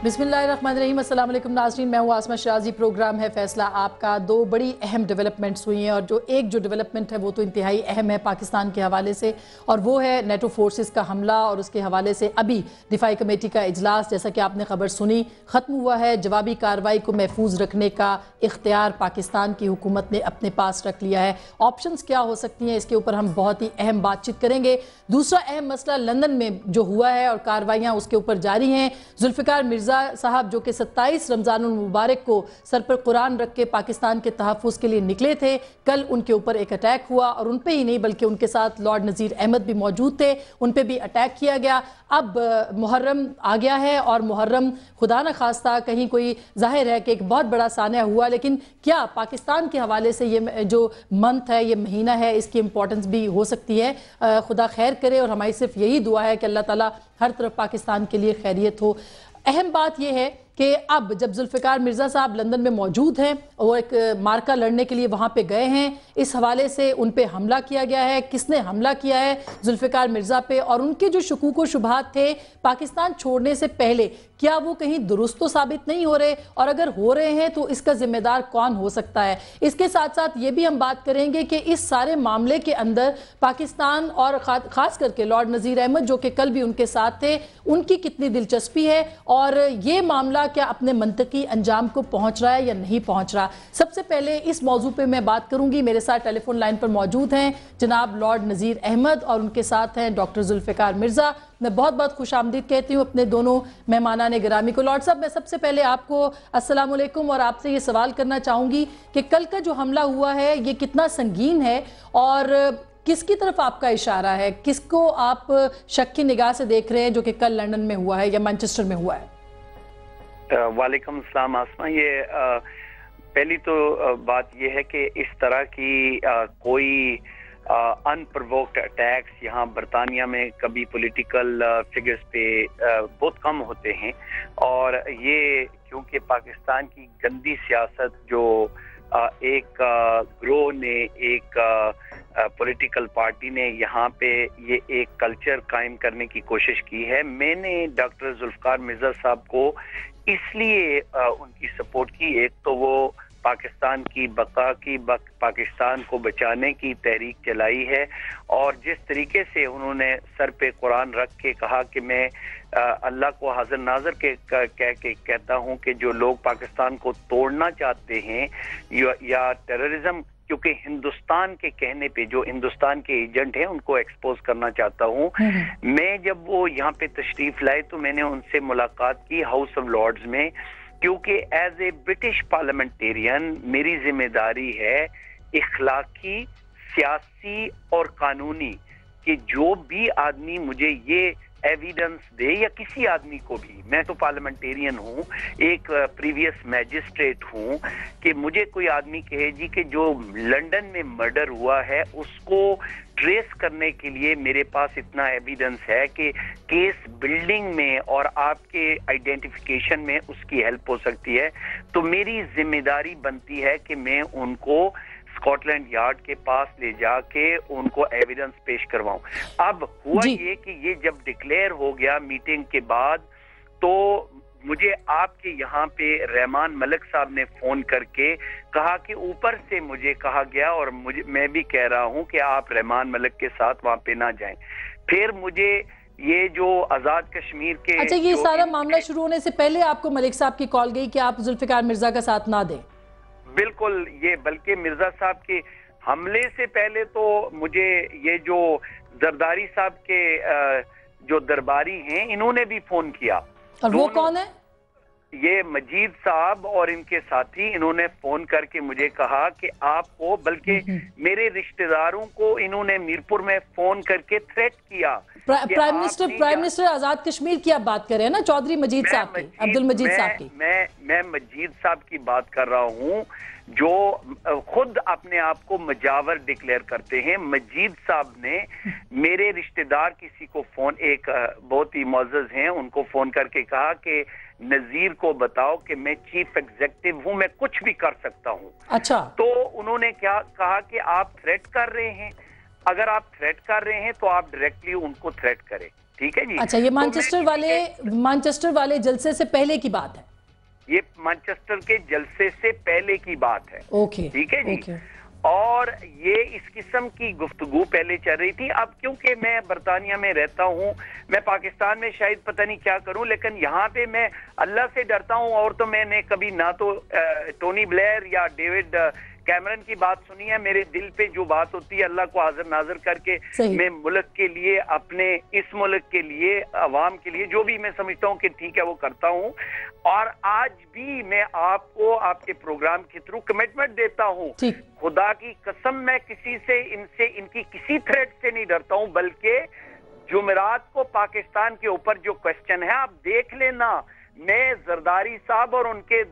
बिस्मिल्लाहिर्रहमानिर्रहीम। अस्सलाम वालेकुम नाज़रीन, मैं हूँ आसमा शराजी। प्रोग्राम है फैसला आपका। दो बड़ी अहम डेवलपमेंट्स हुई हैं और जो एक डेवलपमेंट है वो तो इंतहाई अहम है पाकिस्तान के हवाले से, और वो है नेटो फोर्सेस का हमला। और उसके हवाले से अभी दिफाई कमेटी का इजलास, जैसा कि आपने खबर सुनी, ख़त्म हुआ है। जवाबी कार्रवाई को महफूज रखने का इख्तियार पाकिस्तान की हुकूमत ने अपने पास रख लिया है। ऑप्शंस क्या हो सकती हैं, इसके ऊपर हम बहुत ही अहम बातचीत करेंगे। दूसरा अहम मसला लंदन में जो हुआ है और कार्रवाइयाँ उसके ऊपर जारी हैं। जुल्फ़िकार मिर्ज़ा साहब जो कि 27 रमज़ानुल मुबारक को सर पर कुरान रख के पाकिस्तान के तहफ़्फ़ुज़ के लिए निकले थे, कल उनके ऊपर एक अटैक हुआ और उन पे ही नहीं बल्कि उनके साथ लॉर्ड नज़ीर अहमद भी मौजूद थे, उन पे भी अटैक किया गया। अब मुहर्रम आ गया है और मुहर्रम खुदा न खास्ता कहीं कोई, जाहिर है कि एक बहुत बड़ा सानिया हुआ, लेकिन क्या पाकिस्तान के हवाले से ये जो मंथ है, ये महीना है, इसकी इंपॉर्टेंस भी हो सकती है। खुदा खैर करे और हमारी सिर्फ यही दुआ है कि अल्लाह ताला हर तरफ पाकिस्तान के लिए खैरियत हो। अहम बात यह है कि अब जब जुल्फ़िकार मिर्ज़ा साहब लंदन में मौजूद हैं, वो एक मार्का लड़ने के लिए वहाँ पे गए हैं, इस हवाले से उन पे हमला किया गया है। किसने हमला किया है जुल्फ़िकार मिर्ज़ा पे, और उनके जो शकूक व शुबहात थे पाकिस्तान छोड़ने से पहले, क्या वो कहीं दुरुस्त तो साबित नहीं हो रहे, और अगर हो रहे हैं तो इसका जिम्मेदार कौन हो सकता है। इसके साथ साथ ये भी हम बात करेंगे कि इस सारे मामले के अंदर पाकिस्तान और ख़ास करके लॉर्ड नज़ीर अहमद जो कि कल भी उनके साथ थे, उनकी कितनी दिलचस्पी है और ये मामला क्या अपने मंतकी अंजाम को पहुंच रहा है या नहीं पहुंच रहा। सबसे पहले इस मौजू पे मैं बात करूंगी। मेरे साथ टेलीफोन लाइन पर मौजूद हैं जनाब लॉर्ड नज़ीर अहमद और उनके साथ हैं डॉक्टर जुल्फ़िकार मिर्ज़ा। मैं बहुत बहुत खुश आमदीद कहती हूँ अपने दोनों मेहमानाने गिरामी को। लॉर्ड साहब, मैं सबसे पहले आपको अस्सलाम वालेकुम और आपसे ये सवाल करना चाहूँगी कि कल का जो हमला हुआ है ये कितना संगीन है और किसकी तरफ आपका इशारा है, किसको आप शक की निगाह से देख रहे हैं जो कि कल लंदन में हुआ है या मैनचेस्टर में हुआ है। वालेकुम अस्सलाम आसमा। ये पहली तो बात ये है कि इस तरह की कोई अनप्रोवोक्ड अटैक्स यहाँ बरतानिया में कभी पॉलिटिकल फिगर्स पे बहुत कम होते हैं, और ये क्योंकि पाकिस्तान की गंदी सियासत जो एक ग्रोह ने, एक पॉलिटिकल पार्टी ने यहाँ पे ये एक कल्चर कायम करने की कोशिश की है। मैंने डॉक्टर जुल्फ़िकार मिर्ज़ा साहब को इसलिए उनकी सपोर्ट की, एक तो वो पाकिस्तान की बका की पाकिस्तान को बचाने की तहरीक चलाई है, और जिस तरीके से उन्होंने सर पे कुरान रख के कहा कि मैं अल्लाह को हाजिर नाजर के कहता हूँ कि जो लोग पाकिस्तान को तोड़ना चाहते हैं या टेररिज्म, क्योंकि हिंदुस्तान के कहने पे जो हिंदुस्तान के एजेंट हैं उनको एक्सपोज करना चाहता हूँ। मैं जब वो यहाँ पे तशरीफ लाए तो मैंने उनसे मुलाकात की हाउस ऑफ लॉर्ड्स में, क्योंकि एज ए ब्रिटिश पार्लियामेंटेरियन मेरी जिम्मेदारी है इखलाकी, सियासी और कानूनी कि जो भी आदमी मुझे ये एविडेंस दे, या किसी आदमी को भी, मैं तो पार्लियामेंटेरियन हूँ, एक प्रीवियस मैजिस्ट्रेट हूँ, कि मुझे कोई आदमी कहे जी कि जो लंदन में मर्डर हुआ है उसको ट्रेस करने के लिए मेरे पास इतना एविडेंस है कि केस बिल्डिंग में और आपके आइडेंटिफिकेशन में उसकी हेल्प हो सकती है, तो मेरी जिम्मेदारी बनती है कि मैं उनको स्कॉटलैंड यार्ड के पास ले जाके उनको एविडेंस पेश करवाऊं। अब हुआ ये कि ये जब डिक्लेयर हो गया मीटिंग के बाद, तो मुझे आपके यहाँ पे रहमान मलिक साहब ने फोन करके कहा कि ऊपर से मुझे कहा गया, और मैं भी कह रहा हूँ कि आप रहमान मलिक के साथ वहाँ पे ना जाएं। फिर मुझे ये जो आजाद कश्मीर के, अच्छा, ये सारा मामला शुरू होने से पहले आपको मलिक साहब की कॉल गई कि आप जुल्फ़िकार मिर्ज़ा का साथ ना दें? बिल्कुल, ये बल्कि मिर्जा साहब के हमले से पहले तो मुझे ये जो जरदारी साहब के जो दरबारी हैं इन्होंने भी फोन किया। और वो कौन है? ये मजीद साहब और इनके साथी, इन्होंने फोन करके मुझे कहा कि आपको, बल्कि मेरे रिश्तेदारों को इन्होंने मीरपुर में फोन करके थ्रेट किया। प्राइम मिनिस्टर आजाद कश्मीर की आप बात कर रहे हैं ना, चौधरी मजीद साहब की, अब्दुल मजीद साहब की। मैं मजीद साहब की बात कर रहा हूँ जो खुद अपने आप को मजावर डिक्लेयर करते हैं। मजीद साहब ने मेरे रिश्तेदार किसी को फोन, एक बहुत ही मुअज़्ज़ज़ हैं, उनको फोन करके कहा कि नजीर को बताओ कि मैं चीफ एग्जीक्यूटिव हूं, मैं कुछ भी कर सकता हूं। अच्छा। तो उन्होंने क्या कहा कि आप थ्रेट कर रहे हैं, اگر آپ تھریٹ کر رہے ہیں تو آپ ڈائریکٹلی ان کو تھریٹ کریں، ٹھیک ہے جی۔ اچھا، یہ مانچسٹر والے جلسے سے پہلے کی بات ہے؟ یہ مانچسٹر کے جلسے سے پہلے کی بات ہے، ٹھیک ہے جی۔ اور یہ اس قسم کی گفتگو پہلے چل رہی تھی۔ اب کیونکہ میں برطانیہ میں رہتا ہوں، میں پاکستان میں شاید پتہ نہیں کیا کروں، لیکن یہاں پہ میں اللہ سے ڈرتا ہوں، اور تو میں نے کبھی نہ تو ٹونی بلیئر یا ڈیوڈ کیمرن کی بات سنی ہے۔ میرے دل پہ جو بات ہوتی ہے اللہ کو حاضر ناظر کر کے میں ملک کے لیے، اپنے اس ملک کے لیے، عوام کے لیے جو بھی میں سمجھتا ہوں کہ ٹھیک ہے وہ کرتا ہوں۔ اور آج بھی میں آپ کو آپ کے پروگرام کے تھرو کمٹمنٹ دیتا ہوں، خدا کی قسم میں کسی سے ان کی کسی تھریٹ سے نہیں ڈرتا ہوں، بلکہ جمعرات کو پاکستان کے اوپر جو کوشچن ہے آپ دیکھ لینا، میں زرداری صاحب اور ان کے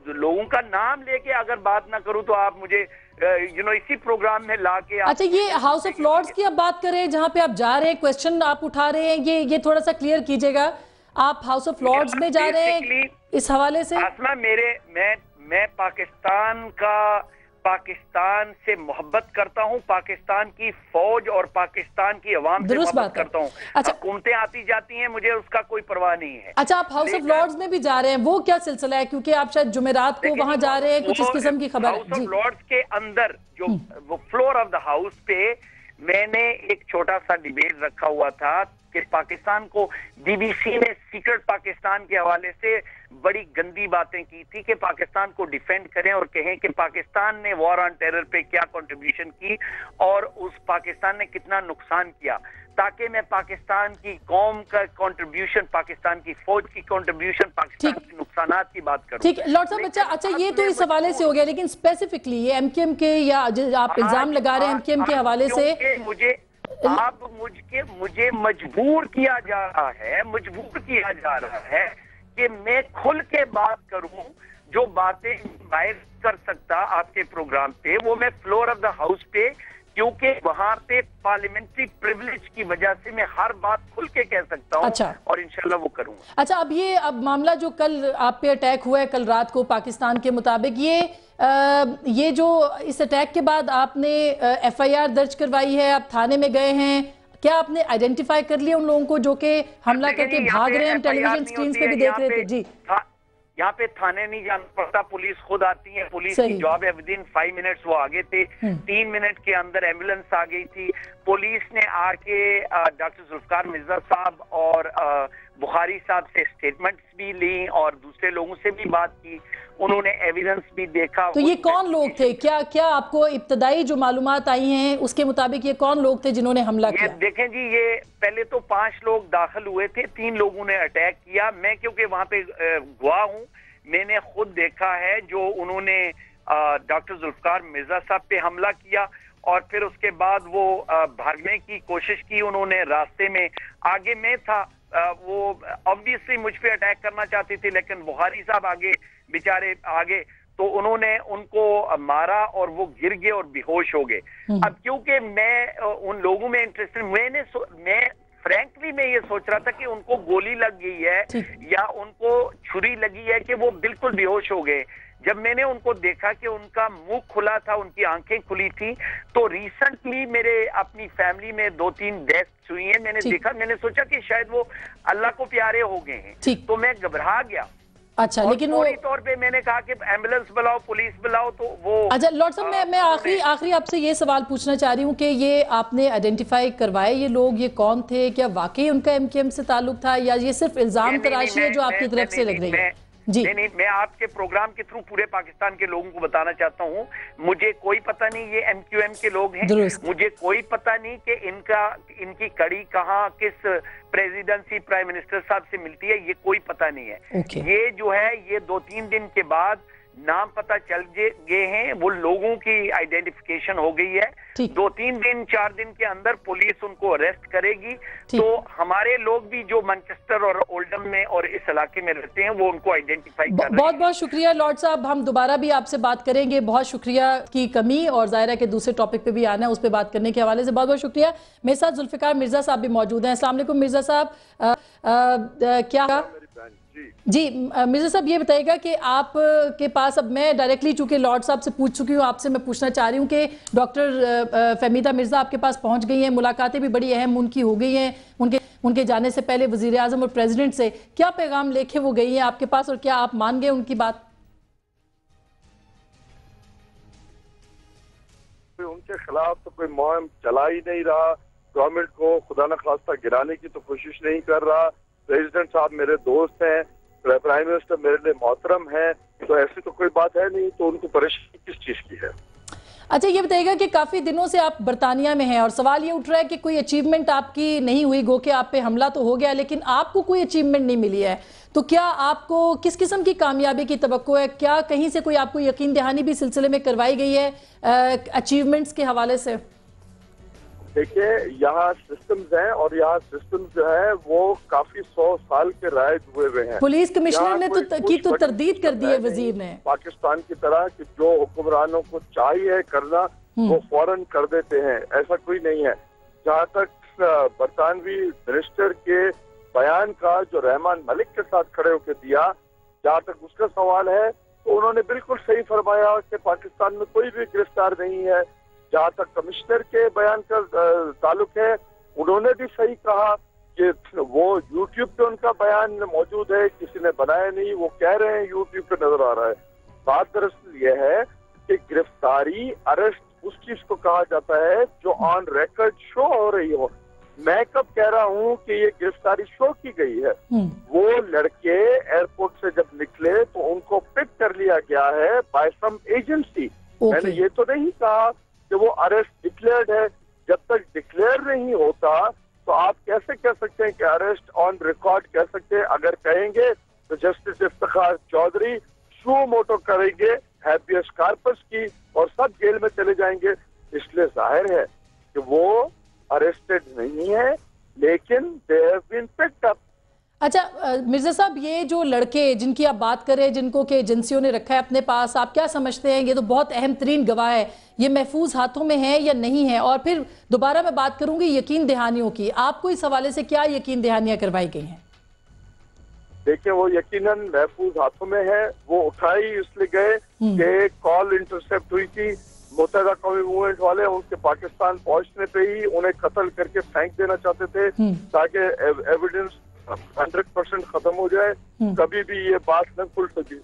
لوگوں کا نام لے کے اگر بات نہ کروں تو آپ مجھے اسی پروگرام میں لا کے۔ اچھا، یہ ہاؤس آف لارڈز کی اب بات کریں جہاں پہ آپ جا رہے ہیں، کوشچن آپ اٹھا رہے ہیں، یہ تھوڑا سا کلیئر کیجئے گا، آپ ہاؤس آف لارڈز میں جا رہے ہیں اس حوالے سے؟ آسما میں پاکستان سے محبت کرتا ہوں، پاکستان کی فوج اور پاکستان کی عوام سے محبت کرتا ہوں۔ حکومتیں آتی جاتی ہیں، مجھے اس کا کوئی پرواہ نہیں ہے۔ اچھا، آپ ہاؤس آف لارڈز میں بھی جا رہے ہیں، وہ کیا سلسلہ ہے؟ کیونکہ آپ شاید جمعرات کو وہاں جا رہے ہیں، کچھ اس قسم کی خبر ہے۔ ہاؤس آف لارڈز کے اندر جو وہ فلور آف دا ہاؤس پہ میں نے ایک چھوٹا سا ڈیبیٹ رکھا ہوا تھا کہ پاکستان کو بی بی سی نے سیکرٹ پاکستان کے حوالے سے بڑی گندی باتیں کی تھی کہ پاکستان کو ڈیفینڈ کریں اور کہیں کہ پاکستان نے وار آن ٹیرر پہ کیا کنٹریبیوشن کی اور اس پاکستان نے کتنا نقصان کیا، تاکہ میں پاکستان کی قوم کا کنٹریبیوشن، پاکستان کی فوج کی کنٹریبیوشن، پاکستان کے نقصانات کی بات کروں۔ ٹھیک ہے لارڈ صاحب، اچھا یہ تو اس حوالے سے ہو گیا، لیکن اسپیسیفکلی یہ ایم کیو ایم کے یا آپ الزام لگا رہے ہیں ایم کیو ایم کے حوالے سے، مجھے مجبور کیا جا رہا ہے کہ میں کھل کے بات کروں، جو باتیں باہر کر سکتا آپ کے پروگرام پہ وہ میں فلور آف دا ہاؤس پہ، کیونکہ وہاں پہ پارلیمنٹری پریولیج کی وجہ سے میں ہر بات کھل کے کہہ سکتا ہوں اور انشاءاللہ وہ کروں گا۔ اچھا، اب معاملہ جو کل آپ پہ اٹیک ہوا ہے کل رات کو پاکستان کے مطابق، یہ جو اس اٹیک کے بعد آپ نے ایف آئی آر درج کروائی ہے، آپ تھانے میں گئے ہیں، کیا آپ نے آئیڈینٹیفائی کر لیا ان لوگوں کو جو کہ حملہ کر کے بھاگ رہے ہیں؟ ہم ٹیلی ویژن سکرینز پہ بھی دیکھ رہے تھے۔ جی، یہاں پہ تھانے نہیں جانا پڑتا، پولیس خود آتی ہے، پولیس کی جاب ہے، ودن 5 منٹس وہ آگے تھے، 3 منٹ کے اندر ایمبولنس آ گئی تھی۔ پولیس نے آ کے ڈاکٹر ذوالفقار مرزا صاحب اور بخاری صاحب سے سٹیٹمنٹس بھی لی اور دوسرے لوگوں سے بھی بات کی، انہوں نے ایویڈنس بھی دیکھا۔ تو یہ کون لوگ تھے؟ کیا آپ کو ابتدائی جو معلومات آئی ہیں اس کے مطابق یہ کون لوگ تھے جنہوں نے حملہ کیا؟ دیکھیں جی، یہ پہلے تو 5 لوگ داخل ہوئے تھے، 3 لوگوں نے اٹیک کیا۔ میں کیونکہ وہاں پہ گواہ ہوں، میں نے خود دیکھا ہے جو انہوں نے ڈاکٹر ذوالفقار مرزا صاحب پہ حملہ کیا، اور پھر اس کے بعد وہ بھاگنے کی کوشش کی انہوں نے، راستے میں آگے میں تھا، وہ obviously مجھ پہ اٹیک کرنا چاہتی تھی، لیکن بخاری صاحب آگے بیچارے آگے، تو انہوں نے ان کو مارا اور وہ گر گئے اور بے ہوش ہو گئے۔ اب کیونکہ میں ان لوگوں میں انٹرسٹڈ، میں فرینکلی میں یہ سوچ رہا تھا کہ ان کو گولی لگ گئی ہے یا ان کو چھری لگی ہے کہ وہ بالکل بے ہوش ہو گئے۔ جب میں نے ان کو دیکھا کہ ان کا منہ کھلا تھا، ان کی آنکھیں کھلی تھی، تو ریسنٹلی میرے اپنی فیملی میں 2-3 ڈیتھس ہوئی ہیں، میں نے دیکھا، میں نے سوچا کہ شاید وہ اللہ کو پیارے ہو گئے ہیں، تو میں گھبرا گیا۔ اچھا، لیکن فوری طور پہ میں نے کہا کہ ایمبولینس بلاؤ، پولیس بلاؤ، تو وہ… اچھا لارڈ صاحب، میں آخری آپ سے یہ سوال پوچھنا چاہ رہی ہوں کہ یہ آپ نے آئیڈینٹیفائی کروائے یہ لوگ، یہ کون تھے؟ کیا واقعی ان کا ایم کیو ایم سے تعلق تھا یا یہ صرف الزام تراشی ہے جو آپ کی طرف سے لگ رہی ہے؟ جی نہیں، میں آپ کے پروگرام کے تھرو پورے پاکستان کے لوگوں کو بتانا چاہتا ہوں، مجھے کوئی پتہ نہیں یہ ایم کیو ایم کے لوگ ہیں، مجھے کوئی پتہ نہیں کہ ان کی کڑی کہاں کس پریزیڈنسی پرائم منسٹر صاحب سے ملتی ہے، یہ کوئی پتہ نہیں ہے۔ یہ جو ہے یہ 2-3 دن کے بعد نام پتہ چل گئے ہیں، وہ لوگوں کی آئیڈینٹیفیکیشن ہو گئی ہے، 2-3 دن 4 دن کے اندر پولیس ان کو اریسٹ کرے گی، تو ہمارے لوگ بھی جو مانچسٹر اور اولڈم میں اور اس علاقے میں رہتے ہیں وہ ان کو آئیڈینٹیفائی کر رہے ہیں۔ بہت بہت شکریہ لارڈ صاحب، ہم دوبارہ بھی آپ سے بات کریں گے، بہت شکریہ کی کمی، اور ظاہر ہے کہ دوسرے ٹاپک پہ بھی آنا ہے، اس پہ بات کرنے کے حوالے سے بہت بہت شکریہ۔ میرے ساتھ ذوالفقار مرزا صاحب بھی موجود ہیں۔ السلام علیکم مرزا صاحب، کیا जी मिर्जा साहब ये बताइएगा कि आप के पास, अब मैं डायरेक्टली चूंकि लॉर्ड साहब से पूछ चुकी हूँ, आपसे मैं पूछना चाह रही हूँ कि डॉक्टर फहमीदा मिर्जा आपके पास पहुंच गई हैं, मुलाकातें भी बड़ी अहम उनकी हो गई हैं, उनके जाने से पहले वजीर आजम और प्रेसिडेंट से क्या पैगाम लेके वो गई हैं आपके पास, और क्या आप मान गए उनकी बात? उनके खिलाफ तो कोई मुहिम चला ही नहीं रहा, गवर्नमेंट को खुदा न खास्ता गिराने की तो कोशिश नहीं कर रहा। प्रेसिडेंट साहब मेरे दोस्त हैं, प्राइम मिनिस्टर मेरे लिए मोहतरम है, तो ऐसी तो कोई बात है नहीं, तो उनको परेशानी किस चीज की है? अच्छा ये बताइएगा कि काफी दिनों से आप बरतानिया में हैं और सवाल ये उठ रहा है कि कोई अचीवमेंट आपकी नहीं हुई, गो के आप पे हमला तो हो गया लेकिन आपको कोई अचीवमेंट नहीं मिली है, तो क्या आपको किस किस्म की कामयाबी की तवक्को है? क्या कहीं से कोई आपको यकीन दहानी भी सिलसिले में करवाई गई है अचीवमेंट्स के हवाले से? देखिए, यहाँ सिस्टम्स हैं और यहाँ सिस्टम्स जो है वो काफी 100 साल के राइज हुए हैं। पुलिस कमिश्नर ने तो तरदीद कर दी है वजीर ने, पाकिस्तान की तरह कि जो हुक्मरानों को चाहिए करना वो फौरन कर देते हैं, ऐसा कोई नहीं है। जहाँ तक बरतानवी मिनिस्टर के बयान का जो रहमान मलिक के साथ खड़े होकर दिया, जहाँ तक उसका सवाल है, तो उन्होंने बिल्कुल सही फरमाया कि पाकिस्तान में कोई भी गिरफ्तार नहीं है। जहाँ तक कमिश्नर के बयान का ताल्लुक है, उन्होंने भी सही कहा कि वो यूट्यूब पे उनका बयान मौजूद है, किसी ने बनाया नहीं, वो कह रहे हैं यूट्यूब पे नजर आ रहा है। बात दरअसल ये है कि गिरफ्तारी, अरेस्ट उस चीज को कहा जाता है जो ऑन रिकॉर्ड शो हो रही हो। मैं कब कह रहा हूँ कि ये गिरफ्तारी शो की गई है? वो लड़के एयरपोर्ट से जब निकले तो उनको पिक कर लिया गया है बाय सम एजेंसी। मैंने ये तो नहीं कहा कि वो अरेस्ट डिक्लेयर्ड है। जब तक डिक्लेयर नहीं होता तो आप कैसे कह सकते हैं कि अरेस्ट ऑन रिकॉर्ड कह सकते हैं? अगर कहेंगे तो जस्टिस इफ्तिखार चौधरी शू मोटो करेंगे हैबियस कार्पस की और सब जेल में चले जाएंगे। इसलिए जाहिर है कि वो अरेस्टेड नहीं है, लेकिन they have been picked up. अच्छा मिर्जा साहब, ये जो लड़के जिनकी आप बात करें, जिनको के एजेंसियों ने रखा है अपने पास, आप क्या समझते हैं? ये तो बहुत अहम तरीन गवाह है, ये महफूज हाथों में है या नहीं है? और फिर दोबारा मैं बात करूंगी यकीन दहानियों की, आपको इस हवाले से क्या यकीन दहानियां करवाई गई हैं? देखिए, वो यकीनन महफूज हाथों में है। वो उठाई इसलिए गए कि कॉल इंटरसेप्ट हुई थी, मुत्तहिदा कौमी मूवमेंट वाले उनके पाकिस्तान पहुंचने पे ही उन्हें कत्ल करके फेंक देना चाहते थे ताकि एविडेंस 100% खत्म हो जाए, कभी भी ये बात न खुल सकी।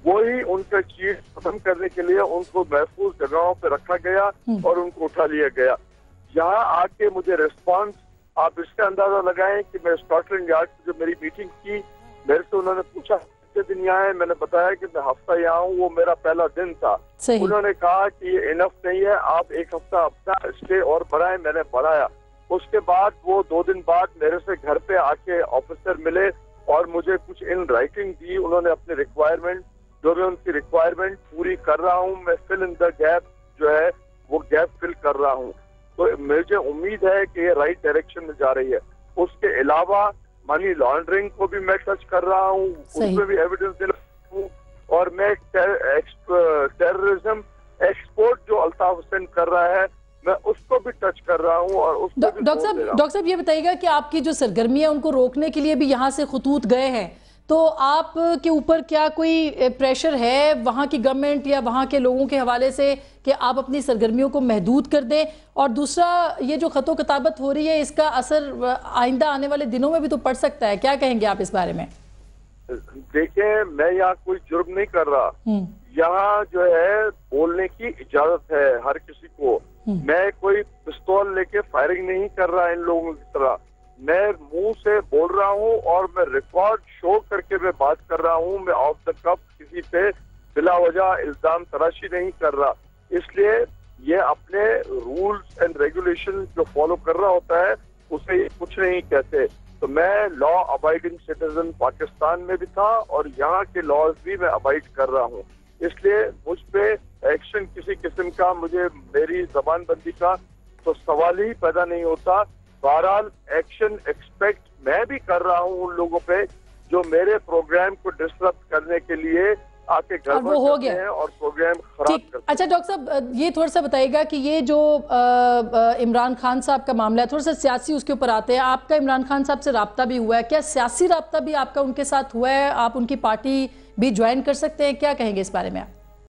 वही उनका चीज खत्म करने के लिए उनको महफूज जगहों पे रखा गया और उनको उठा लिया गया। यहाँ आके मुझे रिस्पांस, आप इसका अंदाजा लगाएं कि मैं स्कॉटलैंड यार्ड की जो मेरी मीटिंग की, मेरे से उन्होंने पूछा कितने दिन यहाँ है, मैंने बताया कि मैं हफ्ता यहाँ हूँ, वो मेरा पहला दिन था। उन्होंने कहा कि ये इनफ नहीं है, आप एक हफ्ता अपना स्टे और बढ़ाएं। मैंने बढ़ाया। उसके बाद वो 2 दिन बाद मेरे से घर पे आके ऑफिसर मिले और मुझे कुछ इन राइटिंग दी। उन्होंने अपनी रिक्वायरमेंट, जो भी उनकी रिक्वायरमेंट पूरी कर रहा हूँ मैं, फिल इन द गैप जो है वो गैप फिल कर रहा हूँ। तो मुझे उम्मीद है कि ये राइट डायरेक्शन में जा रही है। उसके अलावा मनी लॉन्ड्रिंग को भी मैं टच कर रहा हूँ, उसमें भी एविडेंस दे रहा हूँ, और मैं टेररिज्म एक्सपोर्ट जो अल्ताफ हुसैन कर रहा है मैं उसको भी टच कर रहा हूँ। और उसको डॉक्टर साहब ये बताइएगा कि आपकी जो सरगर्मियां उनको रोकने के लिए भी यहाँ से खतूत गए हैं, तो आप के ऊपर क्या कोई प्रेशर है वहाँ की गवर्नमेंट या वहाँ के लोगों के हवाले से कि आप अपनी सरगर्मियों को महदूद कर दें? और दूसरा, ये जो खतो किताबत हो रही है इसका असर आइंदा आने वाले दिनों में भी तो पड़ सकता है, क्या कहेंगे आप इस बारे में? देखिए, मैं यहाँ कोई जुर्म नहीं कर रहा, यहाँ जो है बोलने की इजाजत है हर किसी को। मैं कोई पिस्तौल लेके फायरिंग नहीं कर रहा इन लोगों की तरह। मैं मुंह से बोल रहा हूँ और मैं रिकॉर्ड शो करके मैं बात कर रहा हूँ। मैं ऑफ द कफ किसी पे बिला वजह इल्जाम तराशी नहीं कर रहा। इसलिए ये अपने रूल्स एंड रेगुलेशन जो फॉलो कर रहा होता है उसे कुछ नहीं कहते। तो मैं लॉ अबाइडिंग सिटीजन पाकिस्तान में भी था और यहाँ के लॉज भी मैं अबाइड कर रहा हूँ। इसलिए मुझ पे एक्शन किसी किस्म का, मुझे मेरी जबानबंदी का तो सवाल ही पैदा नहीं होता। बहरहाल एक्शन एक्सपेक्ट मैं भी कर रहा हूँ उन लोगों पे जो मेरे प्रोग्राम को डिस्टर्ब करने के लिए आके गड़बड़ करते हैं और प्रोग्राम खराब करते हैं। अच्छा डॉक्टर साहब, ये थोड़ा सा बताइएगा कि ये जो इमरान खान साहब का मामला है, थोड़ा सा सियासी उसके ऊपर आते हैं। आपका इमरान खान साहब से राब्ता भी हुआ है, क्या सियासी राब्ता भी आपका उनके साथ हुआ है? आप उनकी पार्टी भी ज्वाइन कर सकते हैं, क्या कहेंगे इस बारे में आप?